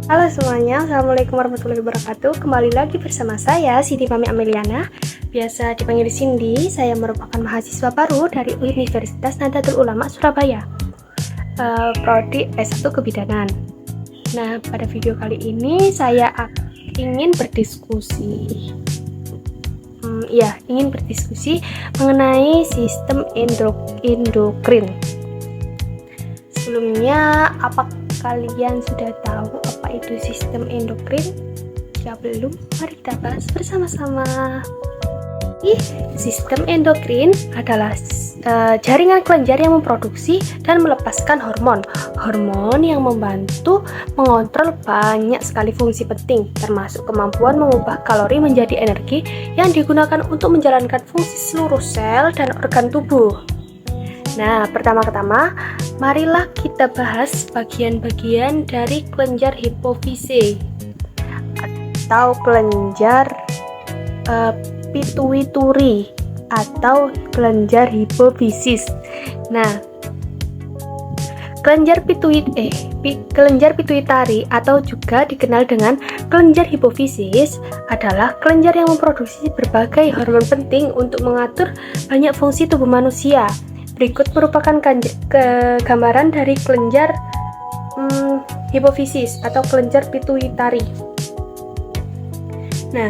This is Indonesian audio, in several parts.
Halo semuanya, Assalamualaikum warahmatullahi wabarakatuh. Kembali lagi bersama saya, Siti Fami Ameliana. Biasa dipanggil Cindy. Saya merupakan mahasiswa baru dari Universitas Nahdlatul Ulama Surabaya, Prodi S1 Kebidanan. Nah, pada video kali ini saya ingin berdiskusi mengenai sistem endokrin. Sebelumnya, apa kalian sudah tahu apa itu sistem endokrin? Jika belum, mari kita bahas bersama-sama. Sistem endokrin adalah jaringan kelenjar yang memproduksi dan melepaskan hormon yang membantu mengontrol banyak sekali fungsi penting, termasuk kemampuan mengubah kalori menjadi energi yang digunakan untuk menjalankan fungsi seluruh sel dan organ tubuh. Nah, pertama-tama, marilah kita bahas bagian-bagian dari kelenjar hipofise atau kelenjar pituitari atau kelenjar hipofisis. Nah, kelenjar pituitari atau juga dikenal dengan kelenjar hipofisis adalah kelenjar yang memproduksi berbagai hormon penting untuk mengatur banyak fungsi tubuh manusia. Berikut merupakan gambaran dari kelenjar hipofisis atau kelenjar pituitari. Nah,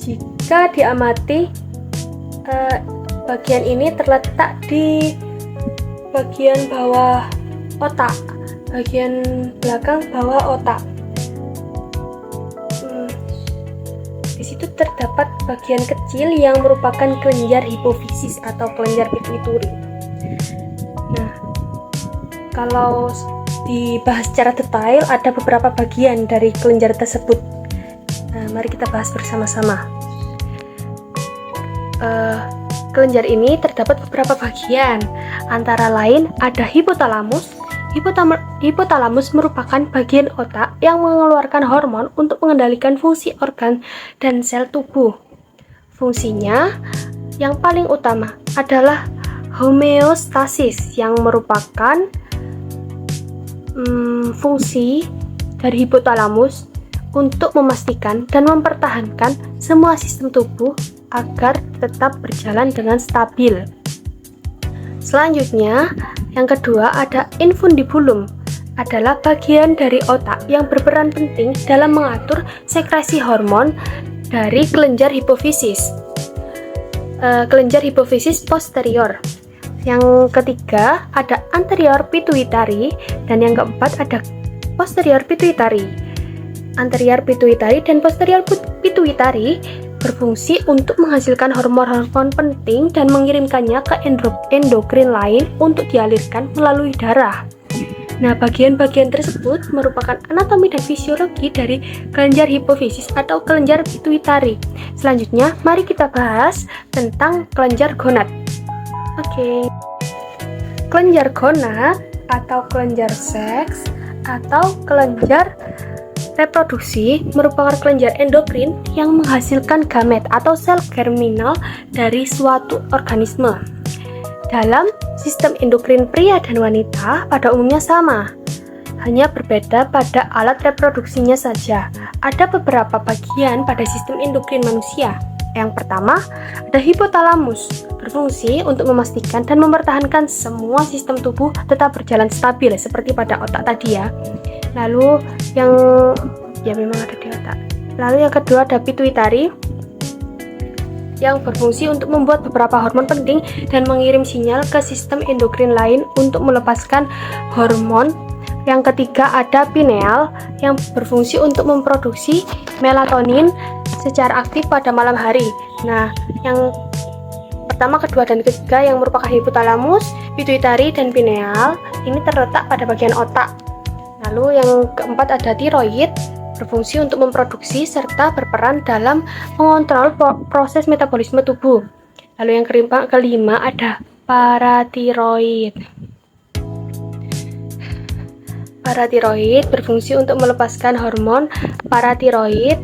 jika diamati, bagian ini terletak di bagian bawah otak, bagian belakang bawah otak. Di situ terdapat bagian kecil yang merupakan kelenjar hipofisis atau kelenjar pituitari. Nah, kalau dibahas secara detail, ada beberapa bagian dari kelenjar tersebut. Nah, mari kita bahas bersama-sama. Kelenjar ini terdapat beberapa bagian, antara lain ada hipotalamus. Hipotalamus merupakan bagian otak yang mengeluarkan hormon untuk mengendalikan fungsi organ dan sel tubuh. Fungsinya yang paling utama adalah homeostasis, yang merupakan fungsi dari hipotalamus untuk memastikan dan mempertahankan semua sistem tubuh agar tetap berjalan dengan stabil. Selanjutnya, yang kedua ada infundibulum, adalah bagian dari otak yang berperan penting dalam mengatur sekresi hormon dari kelenjar hipofisis. Kelenjar hipofisis posterior. Yang ketiga ada anterior pituitari, dan yang keempat ada posterior pituitari. Anterior pituitari dan posterior pituitari berfungsi untuk menghasilkan hormon-hormon penting dan mengirimkannya ke endokrin lain untuk dialirkan melalui darah. Nah, bagian-bagian tersebut merupakan anatomi dan fisiologi dari kelenjar hipofisis atau kelenjar pituitari. Selanjutnya, mari kita bahas tentang kelenjar gonad. Kelenjar gonad atau kelenjar seks atau kelenjar reproduksi merupakan kelenjar endokrin yang menghasilkan gamet atau sel germinal dari suatu organisme. Dalam sistem endokrin pria dan wanita pada umumnya sama, hanya berbeda pada alat reproduksinya saja. Ada beberapa bagian pada sistem endokrin manusia. Yang pertama, ada hipotalamus, berfungsi untuk memastikan dan mempertahankan semua sistem tubuh tetap berjalan stabil seperti pada otak tadi ya. Lalu memang ada di otak. Lalu yang kedua ada pituitari, yang berfungsi untuk membuat beberapa hormon penting dan mengirim sinyal ke sistem endokrin lain untuk melepaskan hormon. Yang ketiga ada pineal, yang berfungsi untuk memproduksi melatonin secara aktif pada malam hari. Nah, yang pertama, kedua, dan ketiga yang merupakan hipotalamus, pituitari, dan pineal ini terletak pada bagian otak. Lalu yang keempat ada tiroid, berfungsi untuk memproduksi serta berperan dalam mengontrol proses metabolisme tubuh. Lalu yang kelima ada paratiroid. Paratiroid berfungsi untuk melepaskan hormon paratiroid,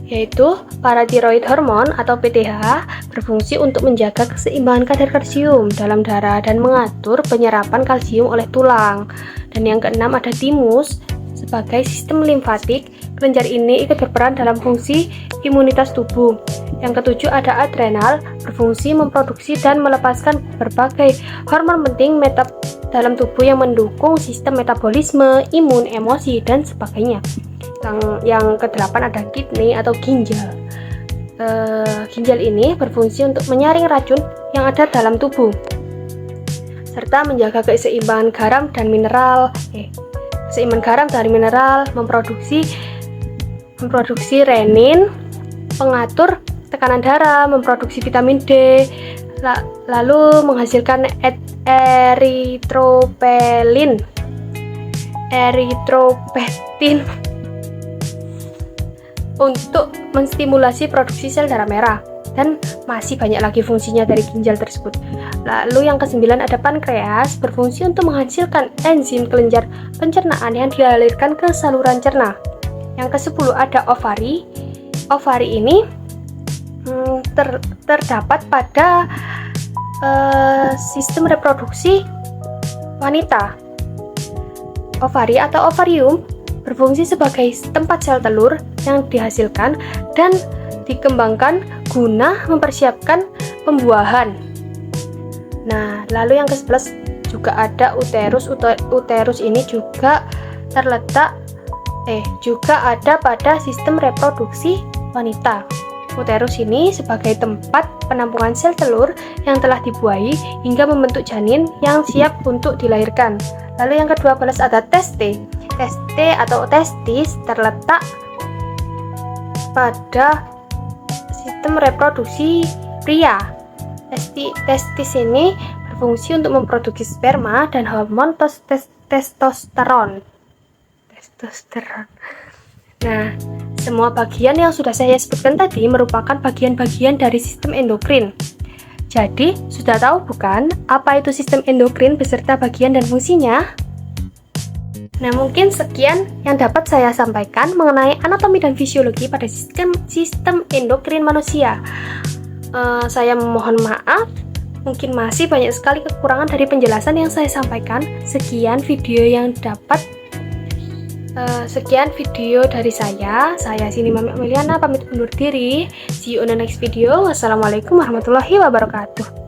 yaitu paratiroid hormon atau PTH, berfungsi untuk menjaga keseimbangan kadar kalsium dalam darah dan mengatur penyerapan kalsium oleh tulang. Dan yang keenam ada timus, sebagai sistem limfatik. Kelenjar ini ikut berperan dalam fungsi imunitas tubuh. Yang ketujuh ada adrenal, berfungsi memproduksi dan melepaskan berbagai hormon penting dalam tubuh yang mendukung sistem metabolisme, imun, emosi, dan sebagainya. Yang kedelapan ada kidney atau ginjal. Ginjal ini berfungsi untuk menyaring racun yang ada dalam tubuh serta menjaga keseimbangan garam dan mineral, memproduksi renin, pengatur tekanan darah, memproduksi vitamin D, lalu menghasilkan eritropoietin untuk menstimulasi produksi sel darah merah. Dan masih banyak lagi fungsinya dari ginjal tersebut. Lalu yang kesembilan ada pankreas, berfungsi untuk menghasilkan enzim kelenjar pencernaan yang dialirkan ke saluran cerna. Yang kesepuluh ada ovari. Ovari ini terdapat pada sistem reproduksi wanita. Ovari atau ovarium berfungsi sebagai tempat sel telur yang dihasilkan dan dikembangkan guna mempersiapkan pembuahan. Nah, lalu yang ke-11 juga ada uterus. Uterus ini juga ada pada sistem reproduksi wanita. Uterus ini sebagai tempat penampungan sel telur yang telah dibuahi hingga membentuk janin yang siap untuk dilahirkan. Lalu yang ke-12 ada teste. Teste atau testis terletak pada sistem reproduksi pria. Testis ini berfungsi untuk memproduksi sperma dan hormon testosteron. Nah, semua bagian yang sudah saya sebutkan tadi merupakan bagian-bagian dari sistem endokrin. Jadi, sudah tahu bukan apa itu sistem endokrin beserta bagian dan fungsinya? Nah, mungkin sekian yang dapat saya sampaikan mengenai anatomi dan fisiologi pada sistem endokrin manusia. Saya memohon maaf, mungkin masih banyak sekali kekurangan dari penjelasan yang saya sampaikan. Sekian video dari saya. Saya Sini Mami Ameliana pamit undur diri. See you on the next video. Wassalamualaikum warahmatullahi wabarakatuh.